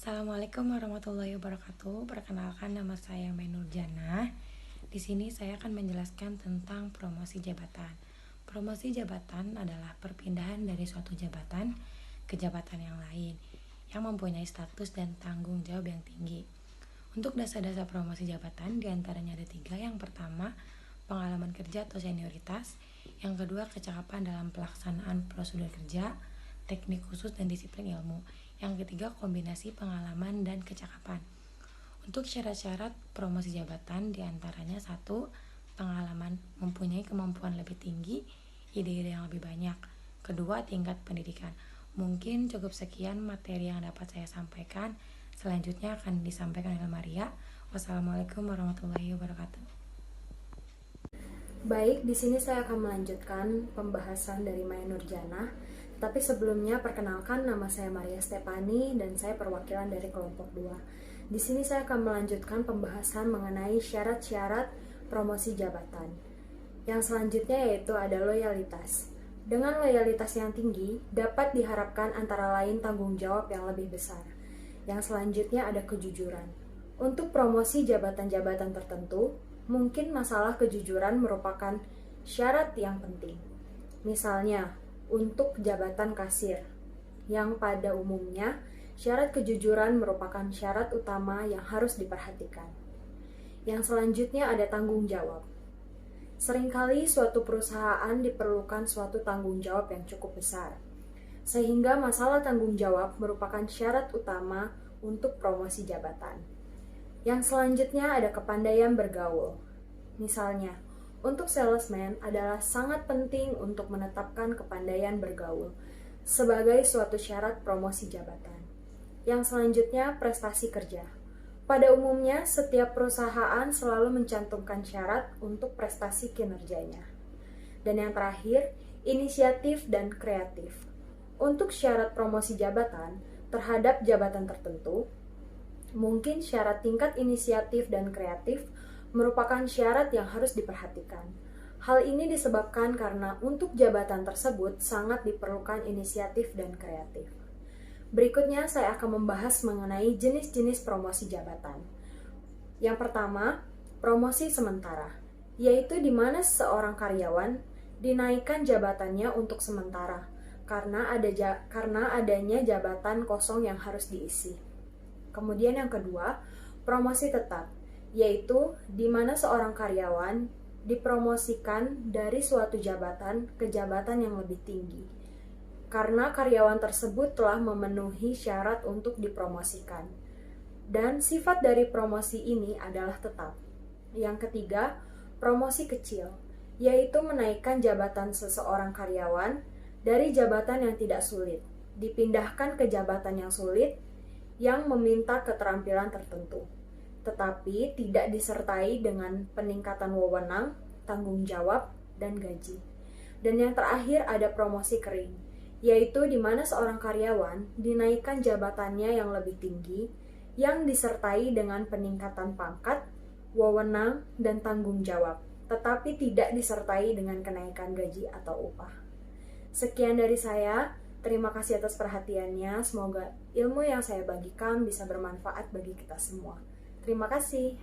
Assalamualaikum warahmatullahi wabarakatuh. Perkenalkan, nama saya Mainur Jannah. Di sini saya akan menjelaskan tentang promosi jabatan. Promosi jabatan adalah perpindahan dari suatu jabatan ke jabatan yang lain yang mempunyai status dan tanggung jawab yang tinggi. Untuk dasar-dasar promosi jabatan diantaranya ada 3. Yang pertama, pengalaman kerja atau senioritas. Yang kedua, kecakapan dalam pelaksanaan prosedur kerja, teknik khusus dan disiplin ilmu. Yang ketiga, kombinasi pengalaman dan kecakapan. Untuk syarat-syarat promosi jabatan diantaranya 1. Pengalaman, mempunyai kemampuan lebih tinggi, ide-ide yang lebih banyak. Kedua, tingkat pendidikan. Mungkin cukup sekian materi yang dapat saya sampaikan. Selanjutnya akan disampaikan oleh Maria. Wassalamualaikum warahmatullahi wabarakatuh. Baik, di sini saya akan melanjutkan pembahasan dari Maya Nurjana. Tapi sebelumnya perkenalkan, nama saya Maria Stepani dan saya perwakilan dari kelompok 2. Di sini saya akan melanjutkan pembahasan mengenai syarat-syarat promosi jabatan. Yang selanjutnya yaitu ada loyalitas. Dengan loyalitas yang tinggi, dapat diharapkan antara lain tanggung jawab yang lebih besar. Yang selanjutnya ada kejujuran. Untuk promosi jabatan-jabatan tertentu, mungkin masalah kejujuran merupakan syarat yang penting. Misalnya, untuk jabatan kasir, yang pada umumnya syarat kejujuran merupakan syarat utama yang harus diperhatikan. Yang selanjutnya ada tanggung jawab. Seringkali suatu perusahaan diperlukan suatu tanggung jawab yang cukup besar, sehingga masalah tanggung jawab merupakan syarat utama untuk promosi jabatan. Yang selanjutnya ada kepandaian bergaul. Misalnya, untuk salesman adalah sangat penting untuk menetapkan kepandaian bergaul sebagai suatu syarat promosi jabatan. Yang selanjutnya, prestasi kerja. Pada umumnya, setiap perusahaan selalu mencantumkan syarat untuk prestasi kinerjanya. Dan yang terakhir, inisiatif dan kreatif. Untuk syarat promosi jabatan terhadap jabatan tertentu, mungkin syarat tingkat inisiatif dan kreatif merupakan syarat yang harus diperhatikan. Hal ini disebabkan karena untuk jabatan tersebut sangat diperlukan inisiatif dan kreatif. Berikutnya saya akan membahas mengenai jenis-jenis promosi jabatan. Yang pertama, promosi sementara, yaitu di mana seorang karyawan dinaikkan jabatannya untuk sementara karena adanya jabatan kosong yang harus diisi. Kemudian yang kedua, promosi tetap, yaitu di mana seorang karyawan dipromosikan dari suatu jabatan ke jabatan yang lebih tinggi, karena karyawan tersebut telah memenuhi syarat untuk dipromosikan. Dan sifat dari promosi ini adalah tetap. Yang ketiga, promosi kecil, yaitu menaikkan jabatan seseorang karyawan dari jabatan yang tidak sulit, dipindahkan ke jabatan yang sulit, yang meminta keterampilan tertentu, tetapi tidak disertai dengan peningkatan wewenang, tanggung jawab, dan gaji. Dan yang terakhir ada promosi kering, yaitu di mana seorang karyawan dinaikkan jabatannya yang lebih tinggi, yang disertai dengan peningkatan pangkat, wewenang, dan tanggung jawab, tetapi tidak disertai dengan kenaikan gaji atau upah. Sekian dari saya. Terima kasih atas perhatiannya. Semoga ilmu yang saya bagikan bisa bermanfaat bagi kita semua. Terima kasih.